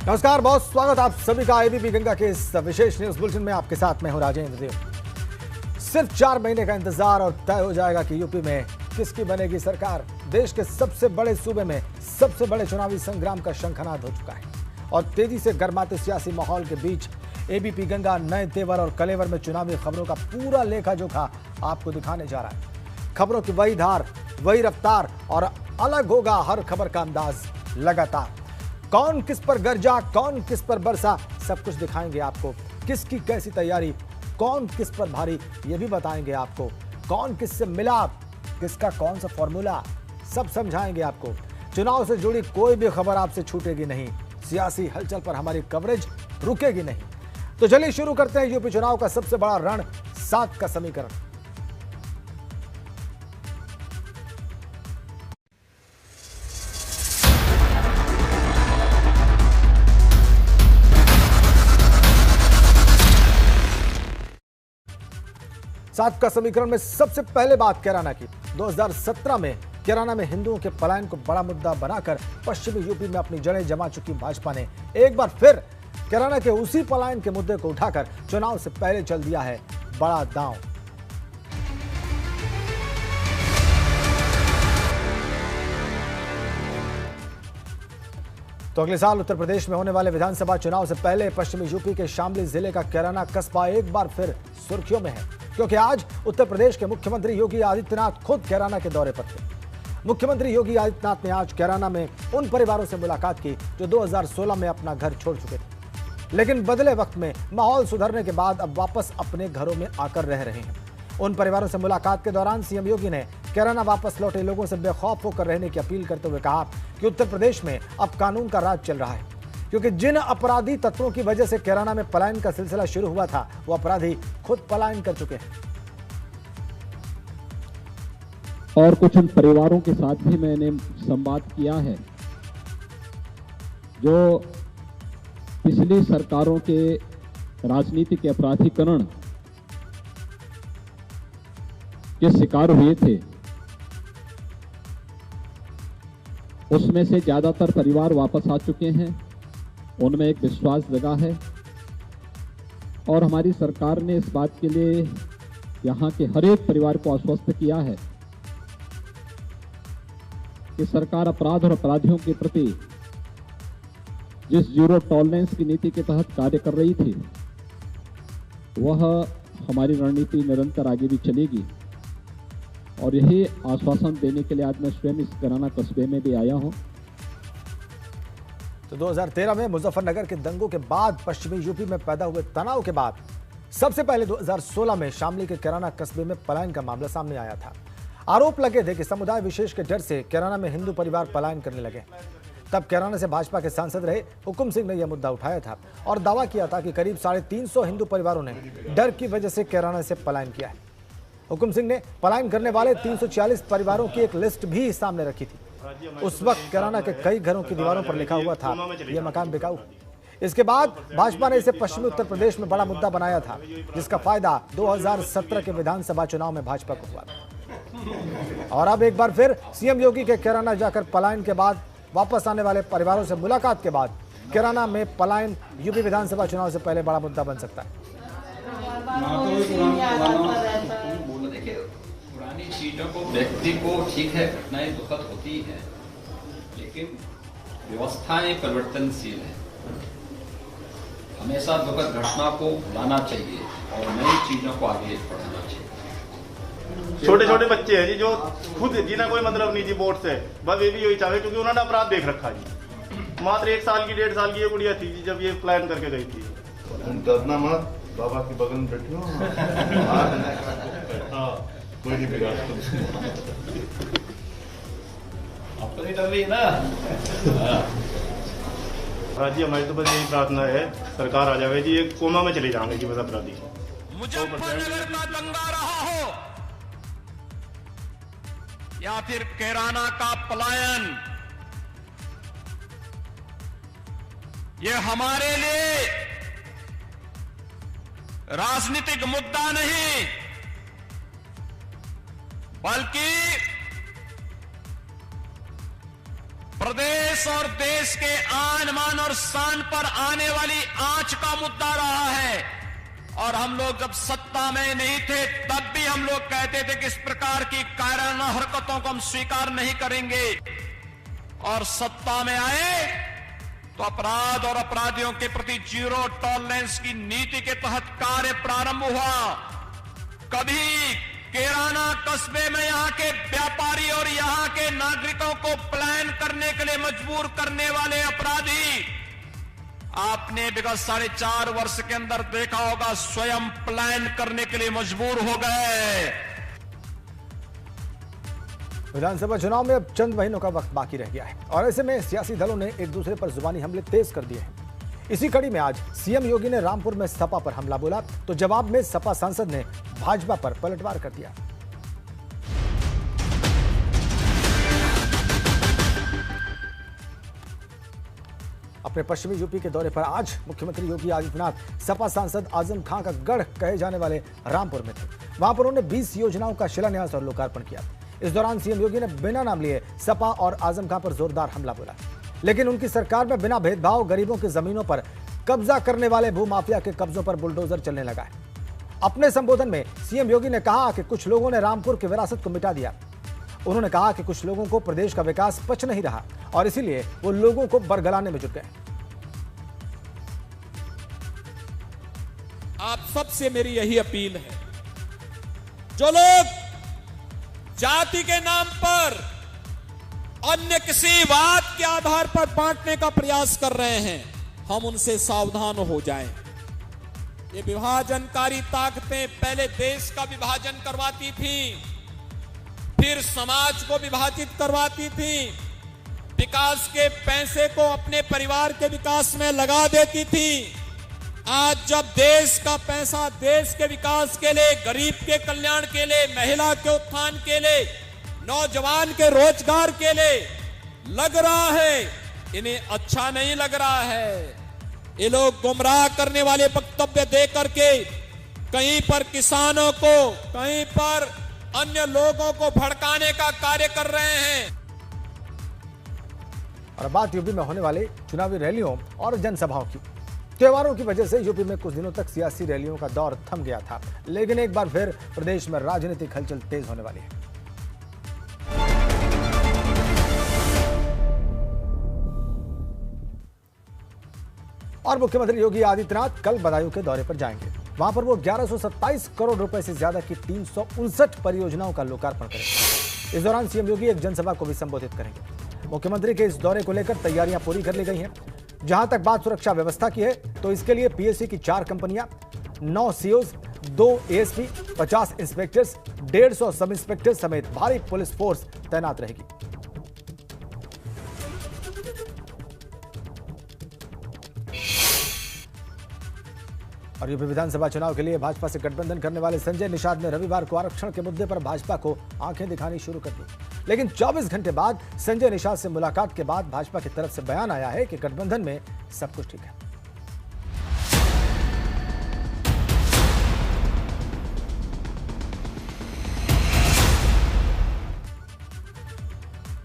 नमस्कार, बहुत स्वागत आप सभी का एबीपी गंगा के इस विशेष न्यूज बुलेटिन में। आपके साथ मैं हूं राजेंद्र देव। सिर्फ 4 महीने का इंतजार और तय हो जाएगा कि यूपी में किसकी बनेगी सरकार। देश के सबसे बड़े सूबे में सबसे बड़े चुनावी संग्राम का शंखनाद हो चुका है और तेजी से गर्माते सियासी माहौल के बीच एबीपी गंगा नए तेवर और कलेवर में चुनावी खबरों का पूरा लेखा जोखा आपको दिखाने जा रहा है। खबरों की वही धार, वही रफ्तार और अलग होगा हर खबर का अंदाज लगातार। कौन किस पर गरजा, कौन किस पर बरसा, सब कुछ दिखाएंगे आपको। किसकी कैसी तैयारी, कौन किस पर भारी, ये भी बताएंगे आपको। कौन किससे मिला, किसका कौन सा फॉर्मूला, सब समझाएंगे आपको। चुनाव से जुड़ी कोई भी खबर आपसे छूटेगी नहीं। सियासी हलचल पर हमारी कवरेज रुकेगी नहीं। तो चलिए शुरू करते हैं यूपी चुनाव का सबसे बड़ा रण, 7 का समीकरण। सात का समीकरण में सबसे पहले बात कैराना की। 2017 में कैराना में हिंदुओं के पलायन को बड़ा मुद्दा बनाकर पश्चिमी यूपी में अपनी जड़ें जमा चुकी भाजपा ने एक बार फिर कैराना के उसी पलायन के मुद्दे को उठाकर चुनाव से पहले चल दिया है बड़ा दांव। तो अगले साल उत्तर प्रदेश में होने वाले विधानसभा चुनाव से पहले पश्चिमी यूपी के शामली जिले का कैराना कस्बा एक बार फिर सुर्खियों में है, क्योंकि आज उत्तर प्रदेश के मुख्यमंत्री योगी आदित्यनाथ खुद कैराना के दौरे पर थे। मुख्यमंत्री योगी आदित्यनाथ ने आज कैराना में उन परिवारों से मुलाकात की जो 2016 में अपना घर छोड़ चुके थे, लेकिन बदले वक्त में माहौल सुधरने के बाद अब वापस अपने घरों में आकर रह रहे हैं। उन परिवारों से मुलाकात के दौरान सीएम योगी ने कैराना वापस लौटे लोगों से बेखौफ होकर रहने की अपील करते हुए कहा कि उत्तर प्रदेश में अब कानून का राज चल रहा है, क्योंकि जिन अपराधी तत्वों की वजह से कैराना में पलायन का सिलसिला शुरू हुआ था वो अपराधी खुद पलायन कर चुके हैं। और कुछ उन परिवारों के साथ भी मैंने संवाद किया है जो पिछली सरकारों के राजनीतिक अपराधीकरण के शिकार हुए थे। उसमें से ज्यादातर परिवार वापस आ चुके हैं, उनमें एक विश्वास जगा है और हमारी सरकार ने इस बात के लिए यहाँ के हर एक परिवार को आश्वस्त किया है कि सरकार अपराध और अपराधियों के प्रति जिस जीरो टॉलरेंस की नीति के तहत कार्य कर रही थी वह हमारी रणनीति निरंतर आगे भी चलेगी। और यही आश्वासन देने के लिए आज मैं स्वयं इस कैराना कस्बे में भी आया हूं। तो 2013 में मुजफ्फरनगर के दंगों के बाद पश्चिमी यूपी में पैदा हुए तनाव के बाद सबसे पहले 2016 में शामली के कैराना कस्बे में पलायन का मामला सामने आया था। आरोप लगे थे कि समुदाय विशेष के डर से कैराना में हिंदू परिवार पलायन करने लगे। तब कैराना से भाजपा के सांसद रहे हुकुम सिंह ने यह मुद्दा उठाया था और दावा किया था कि करीब 350 हिंदू परिवारों ने डर की वजह से कैराना से पलायन किया है। हुकुम सिंह ने पलायन करने वाले 340 परिवारों की एक लिस्ट भी सामने रखी थी। उस वक्त कैराना के कई घरों की दीवारों पर लिखा हुआ था यह मकान बिकाऊ। इसके बाद भाजपा ने इसे पश्चिमी उत्तर प्रदेश में बड़ा मुद्दा बनाया था, जिसका फायदा 2017 के विधानसभा चुनाव में भाजपा को हुआ। और अब एक बार फिर सीएम योगी के कैराना जाकर पलायन के बाद वापस आने वाले परिवारों से मुलाकात के बाद कैराना में पलायन यूपी विधानसभा चुनाव से पहले बड़ा मुद्दा बन सकता है। पुरानी चीजों को व्यक्ति को ठीक है, घटनाएं दुखद होती है, लेकिन व्यवस्थाएं परिवर्तनशील है। हमेशा दुखद घटना को भुलाना चाहिए और नई चीजों को आगे बढ़ाना चाहिए। छोटे छोटे बच्चे हैं जी जो खुद जिन्हें कोई मतलब नहीं जी वोट से, बस ये भी यही चाहे क्योंकि उन्होंने अपराध देख रखा जी। मात्र 1 साल की 1.5 साल की ये गुड़िया थी जी जब ये प्लान करके गई थी। डरना मत, बाबा की बगल में बैठे हो। कोई नहीं बिगाड़ आप तो नहीं डर रही ना। हाँ जी, हमारी तो बस यही प्रार्थना है सरकार आ जाए जी, एक कोमा में चले जाएंगे जी बस अपराधी। मुजफ्फरनगर का दंगा रहा हो या फिर कैराना का पलायन, ये हमारे लिए राजनीतिक मुद्दा नहीं बल्कि प्रदेश देश और देश के आन मान और शान पर आने वाली आंच का मुद्दा रहा है। और हम लोग जब सत्ता में नहीं थे तब भी हम लोग कहते थे कि इस प्रकार की कायराना हरकतों को हम स्वीकार नहीं करेंगे। और सत्ता में आए तो अपराध और अपराधियों के प्रति जीरो टॉलरेंस की नीति के तहत कार्य प्रारंभ हुआ। कभी कैराना कस्बे में यहां के व्यापारी और यहां के नागरिकों को पलायन करने के लिए मजबूर करने वाले अपराधी आपने विगत 4.5 वर्ष के अंदर देखा होगा स्वयं पलायन करने के लिए मजबूर हो गए। विधानसभा चुनाव में अब चंद महीनों का वक्त बाकी रह गया है और ऐसे में सियासी दलों ने एक दूसरे पर जुबानी हमले तेज कर दिए हैं। इसी कड़ी में आज सीएम योगी ने रामपुर में सपा पर हमला बोला तो जवाब में सपा सांसद ने भाजपा पर पलटवार कर दिया। अपने पश्चिमी यूपी के दौरे पर आज मुख्यमंत्री योगी आदित्यनाथ सपा सांसद आजम खां का गढ़ कहे जाने वाले रामपुर में थे। वहां पर उन्होंने 20 योजनाओं का शिलान्यास और लोकार्पण किया। इस दौरान सीएम योगी ने बिना नाम लिए सपा और आजम खां पर जोरदार हमला बोला, लेकिन उनकी सरकार में बिना भेदभाव गरीबों की जमीनों पर कब्जा करने वाले भूमाफिया के कब्जों पर बुलडोजर चलने लगा है। अपने संबोधन में सीएम योगी ने कहा कि कुछ लोगों ने रामपुर की विरासत को मिटा दिया। उन्होंने कहा कि कुछ लोगों को प्रदेश का विकास पच नहीं रहा और इसीलिए वो लोगों को बरगलाने में जुट गए। आप सबसे मेरी यही अपील है, जो लोग जाति के नाम पर अन्य किसी बात के आधार पर बांटने का प्रयास कर रहे हैं, हम उनसे सावधान हो जाएं। ये विभाजनकारी ताकतें पहले देश का विभाजन करवाती थी, फिर समाज को विभाजित करवाती थी, विकास के पैसे को अपने परिवार के विकास में लगा देती थी। आज जब देश का पैसा देश के विकास के लिए, गरीब के कल्याण के लिए, महिला के उत्थान के लिए, नौजवान के रोजगार के लिए लग रहा है, इन्हें अच्छा नहीं लग रहा है। ये लोग गुमराह करने वाले वक्तव्य दे करके कहीं पर किसानों को, कहीं पर अन्य लोगों को भड़काने का कार्य कर रहे हैं। और बात यूपी में होने वाली चुनावी रैलियों और जनसभाओं की। त्योहारों की वजह से यूपी में कुछ दिनों तक सियासी रैलियों का दौर थम गया था, लेकिन एक बार फिर प्रदेश में राजनीतिक हलचल तेज होने वाली है। और मुख्यमंत्री योगी आदित्यनाथ कल बदायूं के दौरे पर जाएंगे। वहां पर वो 1127 करोड़ रुपए से ज्यादा की 359 परियोजनाओं का लोकार्पण करेंगे। इस दौरान सीएम योगी एक जनसभा को भी संबोधित करेंगे। मुख्यमंत्री के इस दौरे को लेकर तैयारियां पूरी कर ली गई हैं। जहां तक बात सुरक्षा व्यवस्था की है तो इसके लिए पीएससी की 4 कंपनियां, 9 COs, 2 ASP, 50 inspectors, 150 sub inspector समेत भारी पुलिस फोर्स तैनात रहेगी। और यूपी विधानसभा चुनाव के लिए भाजपा से गठबंधन करने वाले संजय निषाद ने रविवार को आरक्षण के मुद्दे पर भाजपा को आंखें दिखानी शुरू कर दी। लेकिन 24 घंटे बाद संजय निषाद से मुलाकात के बाद भाजपा की तरफ से बयान आया है कि गठबंधन में सब कुछ ठीक है।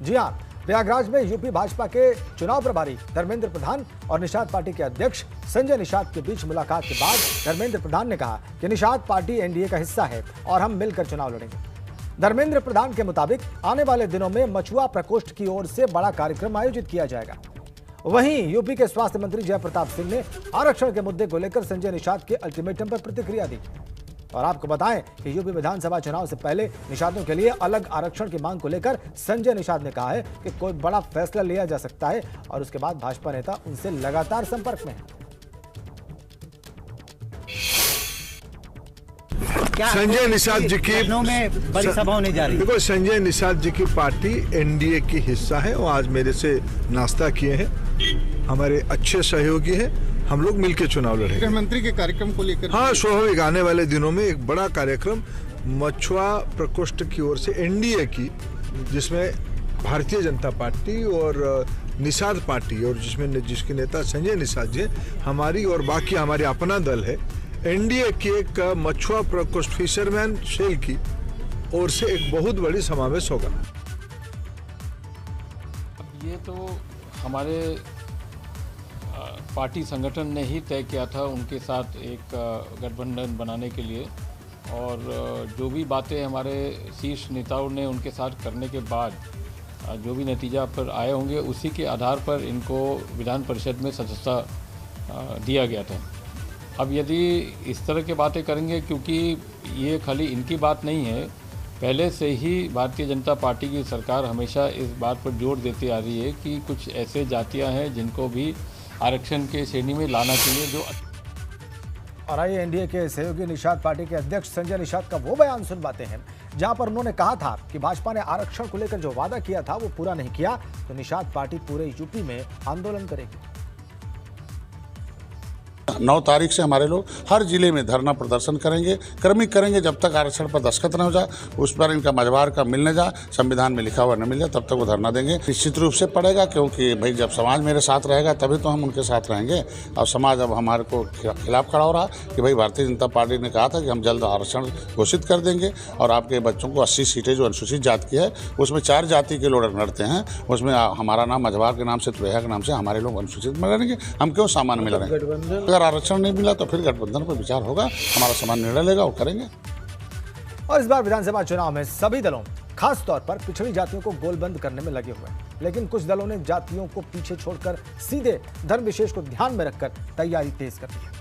जी हां, प्रयागराज में यूपी भाजपा के चुनाव प्रभारी धर्मेंद्र प्रधान और निषाद पार्टी के अध्यक्ष संजय निषाद के बीच मुलाकात के बाद धर्मेंद्र प्रधान ने कहा कि निषाद पार्टी एनडीए का हिस्सा है और हम मिलकर चुनाव लड़ेंगे। धर्मेंद्र प्रधान के मुताबिक आने वाले दिनों में मछुआ प्रकोष्ठ की ओर से बड़ा कार्यक्रम आयोजित किया जाएगा। वहीं यूपी के स्वास्थ्य मंत्री जय प्रताप सिंह ने आरक्षण के मुद्दे को लेकर संजय निषाद के अल्टीमेटम पर प्रतिक्रिया दी। और आपको बताएं कि यूपी विधानसभा चुनाव से पहले निषादों के लिए अलग आरक्षण की मांग को लेकर संजय निषाद ने कहा है कि कोई बड़ा फैसला लिया जा सकता है और उसके बाद भाजपा नेता उनसे लगातार संपर्क में हैं। संजय निषाद जी की में बड़ी सभा होने जा रही है। देखो, संजय निषाद जी की पार्टी एनडीए की हिस्सा है और आज मेरे से नाश्ता किए हैं। हमारे अच्छे सहयोगी हैं, हम लोग मिलकर चुनाव लड़ेंगे। मुख्यमंत्री के कार्यक्रम को लेकर हाँ, स्वाभाविक आने वाले दिनों में एक बड़ा कार्यक्रम मछुआ प्रकोष्ठ की ओर से एनडीए की, जिसमें भारतीय जनता पार्टी और निषाद पार्टी और जिसके नेता संजय निषाद जी, हमारी और बाकी हमारे अपना दल है, एनडीए की एक मछुआ प्रकोष्ठ फिशरमैन सेल की ओर से एक बहुत बड़ी समावेश होगा। ये तो हमारे पार्टी संगठन ने ही तय किया था उनके साथ एक गठबंधन बनाने के लिए, और जो भी बातें हमारे शीर्ष नेताओं ने उनके साथ करने के बाद जो भी नतीजा पर आए होंगे उसी के आधार पर इनको विधान परिषद में सदस्यता दिया गया था। अब यदि इस तरह की बातें करेंगे, क्योंकि ये खाली इनकी बात नहीं है, पहले से ही भारतीय जनता पार्टी की सरकार हमेशा इस बात पर जोर देती आ रही है कि कुछ ऐसे जातियां हैं जिनको भी आरक्षण के श्रेणी में लाना चाहिए। जो और आइए एनडीए के सहयोगी निषाद पार्टी के अध्यक्ष संजय निषाद का वो बयान सुन पाते हैं जहां पर उन्होंने कहा था कि भाजपा ने आरक्षण को लेकर जो वादा किया था वो पूरा नहीं किया, तो निषाद पार्टी पूरे यूपी में आंदोलन करेगी। 9 तारीख से हमारे लोग हर जिले में धरना प्रदर्शन करेंगे, क्रमिक करेंगे, जब तक आरक्षण पर दस्तखत न हो जाए, उस पर इनका मजबार का मिल न जाए, संविधान में लिखा हुआ न मिल जाए, तब तक वो धरना देंगे। निश्चित रूप से पड़ेगा, क्योंकि भाई जब समाज मेरे साथ रहेगा तभी तो हम उनके साथ रहेंगे। और समाज अब हमारे को खिलाफ खड़ा हो रहा कि भाई भारतीय जनता पार्टी ने कहा था कि हम जल्द आरक्षण घोषित कर देंगे और आपके बच्चों को 80 सीटें जो अनुसूचित जाति की है उसमें 4 जाति के लोग लड़ते हैं, उसमें हमारा नाम मजबार के नाम से, तुरैया के नाम से हमारे लोग अनुसूचित में लड़ेंगे। हम क्यों सामान्य में लड़ेंगे? अगर आरक्षण नहीं मिला तो फिर गठबंधन पर विचार होगा, हमारा समान निर्णय लेगा, वो करेंगे। और इस बार विधानसभा चुनाव में सभी दलों खास तौर पर पिछड़ी जातियों को गोलबंद करने में लगे हुए हैं, लेकिन कुछ दलों ने जातियों को पीछे छोड़कर सीधे धर्म विशेष को ध्यान में रखकर तैयारी तेज कर दी है।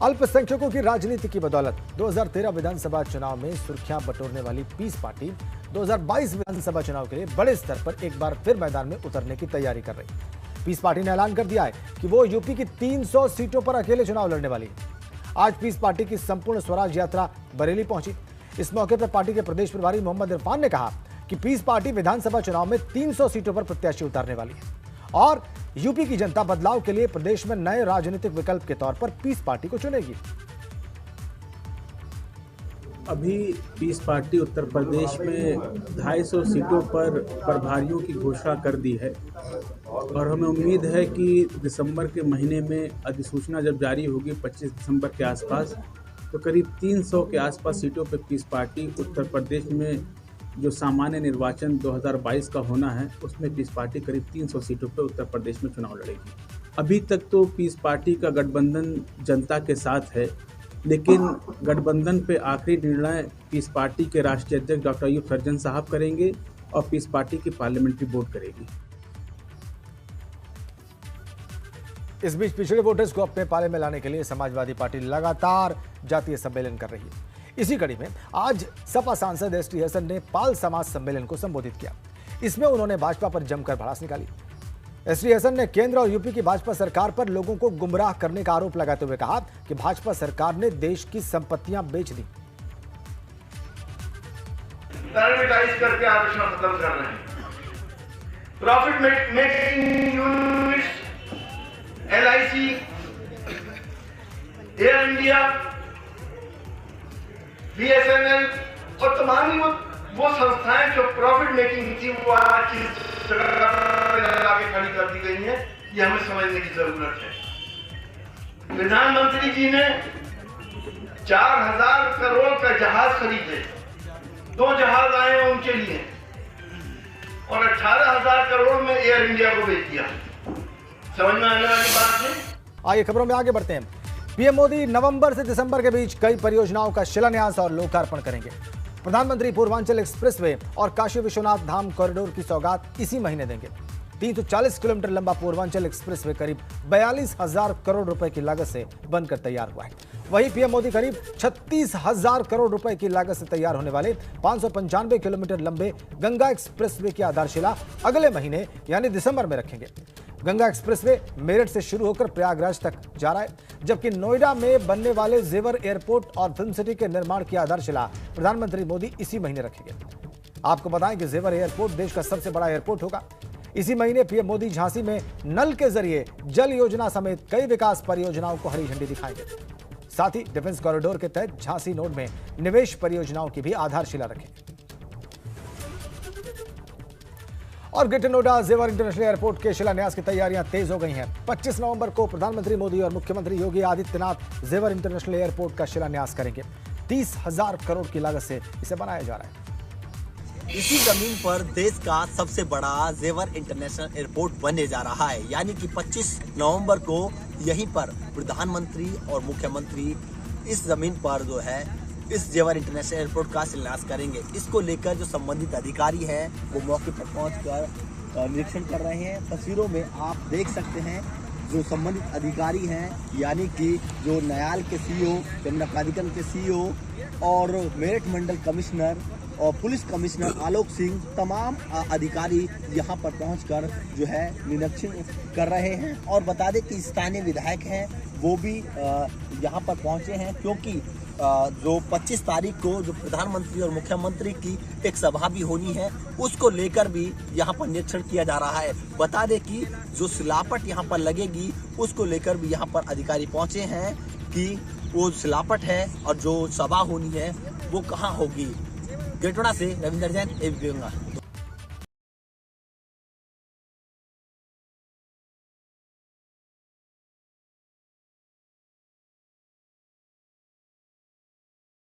अल्पसंख्यकों की राजनीति की बदौलत 2013 विधानसभा चुनाव में सुर्खियां बटोरने वाली पीस पार्टी 2022 विधानसभा चुनाव के लिए बड़े स्तर पर एक बार फिर मैदान में उतरने की तैयारी कर रही है। पीस पार्टी ने ऐलान कर दिया है कि वो यूपी की 300 सीटों पर अकेले चुनाव लड़ने वाली है। आज पीस पार्टी की संपूर्ण स्वराज यात्रा बरेली पहुंची। इस मौके पर पार्टी के प्रदेश प्रभारी मोहम्मद इरफान ने कहा कि पीस पार्टी विधानसभा चुनाव में 300 सीटों पर प्रत्याशी उतारने वाली है और यूपी की जनता बदलाव के लिए प्रदेश में नए राजनीतिक विकल्प के तौर पर पीस पार्टी को चुनेगी। अभी पीस पार्टी उत्तर प्रदेश में 250 सीटों पर प्रभारियों की घोषणा कर दी है और हमें उम्मीद है कि दिसंबर के महीने में अधिसूचना जब जारी होगी 25 दिसंबर के आसपास, तो करीब 300 के आसपास सीटों पर पीस पार्टी उत्तर प्रदेश में जो सामान्य निर्वाचन 2022 का होना है उसमें पीस पार्टी करीब 300 सीटों पर उत्तर प्रदेश में चुनाव लड़ेगी। अभी तक तो पीस पार्टी का गठबंधन जनता के साथ है, लेकिन गठबंधन पे आखिरी निर्णय पीस पार्टी के राष्ट्रीय अध्यक्ष डॉक्टर अयूब सर्जन साहब करेंगे और पीस पार्टी की पार्लियामेंट्री बोर्ड करेगी। इस बीच पिछड़े वोटर्स को अपने पाले में लाने के लिए समाजवादी पार्टी लगातार जातीय सम्मेलन कर रही है। इसी कड़ी में आज सपा सांसद एसटी हसन ने पाल समाज सम्मेलन को संबोधित किया। इसमें उन्होंने भाजपा पर जमकर भड़ास निकाली। एसटी हसन ने केंद्र और यूपी की भाजपा सरकार पर लोगों को गुमराह करने का आरोप लगाते हुए कहा कि भाजपा सरकार ने देश की संपत्तियां बेच दी। प्राइवेटाइज करके आरक्षण खत्म कर रहे हैं। Profit making units, LIC, air India, BSNL और तमाम वो संस्थाएं जो प्रॉफिट मेकिंग थी वो आज की जगह पे खड़ी कर दी गई हैं। ये हमें समझने की जरूरत है। प्रधानमंत्री जी ने 4000 करोड़ का जहाज खरीदे, 2 जहाज आए उनके लिए और 18,000 करोड़ में एयर इंडिया को बेच दिया। समझ में आने वाली बात है। आइए खबरों में आगे बढ़ते हैं। पीएम मोदी नवंबर से दिसंबर के बीच कई परियोजनाओं का शिलान्यास और लोकार्पण करेंगे। प्रधानमंत्री पूर्वांचल एक्सप्रेसवे और काशी विश्वनाथ धाम कॉरिडोर की सौगात इसी महीने देंगे। 340 किलोमीटर लंबा पूर्वांचल एक्सप्रेसवे करीब 42,000 करोड़ रुपए की लागत से बनकर तैयार हुआ है। वहीं पीएम मोदी करीब 36,000 करोड़ रुपए की लागत से तैयार होने वाले 595 किलोमीटर लंबे गंगा एक्सप्रेसवे की आधारशिला अगले महीने यानी दिसंबर में रखेंगे। गंगा एक्सप्रेसवे मेरठ से शुरू होकर प्रयागराज तक जा रहा है, जबकि नोएडा में बनने वाले जेवर एयरपोर्ट और फिल्म सिटी के निर्माण की आधारशिला प्रधानमंत्री मोदी इसी महीने रखेंगे। आपको बताएं कि जेवर एयरपोर्ट देश का सबसे बड़ा एयरपोर्ट होगा। इसी महीने पीएम मोदी झांसी में नल के जरिए जल योजना समेत कई विकास परियोजनाओं को हरी झंडी दिखाएंगे। साथ ही डिफेंस कॉरिडोर के तहत झांसी नोड में निवेश परियोजनाओं की भी आधारशिला रखेंगे। और ग्रेटर नोएडा जेवर इंटरनेशनल एयरपोर्ट के शिलान्यास की तैयारियां तेज हो गई हैं। 25 नवंबर को प्रधानमंत्री मोदी और मुख्यमंत्री योगी आदित्यनाथ जेवर इंटरनेशनल एयरपोर्ट का शिलान्यास करेंगे। 30,000 करोड़ की लागत से इसे बनाया जा रहा है। इसी जमीन पर देश का सबसे बड़ा जेवर इंटरनेशनल एयरपोर्ट बनने जा रहा है, यानी कि 25 नवंबर को यहीं पर प्रधानमंत्री और मुख्यमंत्री इस जमीन पर जो है इस जेवर इंटरनेशनल एयरपोर्ट का शिलान्यास करेंगे। इसको लेकर जो संबंधित अधिकारी हैं वो मौके पर पहुंचकर निरीक्षण कर रहे हैं। तस्वीरों में आप देख सकते हैं जो संबंधित अधिकारी हैं, यानी कि जो न्यायालय के सीईओ, यमुना प्राधिकरण के सीईओ और मेरठ मंडल कमिश्नर और पुलिस कमिश्नर आलोक सिंह, तमाम अधिकारी यहां पर पहुंचकर जो है निरीक्षण कर रहे हैं। और बता दें कि स्थानीय विधायक हैं वो भी यहां पर पहुंचे हैं, क्योंकि जो 25 तारीख को जो प्रधानमंत्री और मुख्यमंत्री की एक सभा भी होनी है, उसको लेकर भी यहाँ पर निरीक्षण किया जा रहा है। बता दें कि जो सिलापट यहाँ पर लगेगी उसको लेकर भी यहाँ पर अधिकारी पहुँचे हैं कि वो सिलापट है और जो सभा होनी है वो कहाँ होगी। गेटोड़ा से रविंदर जैन, एबीपी गंगा।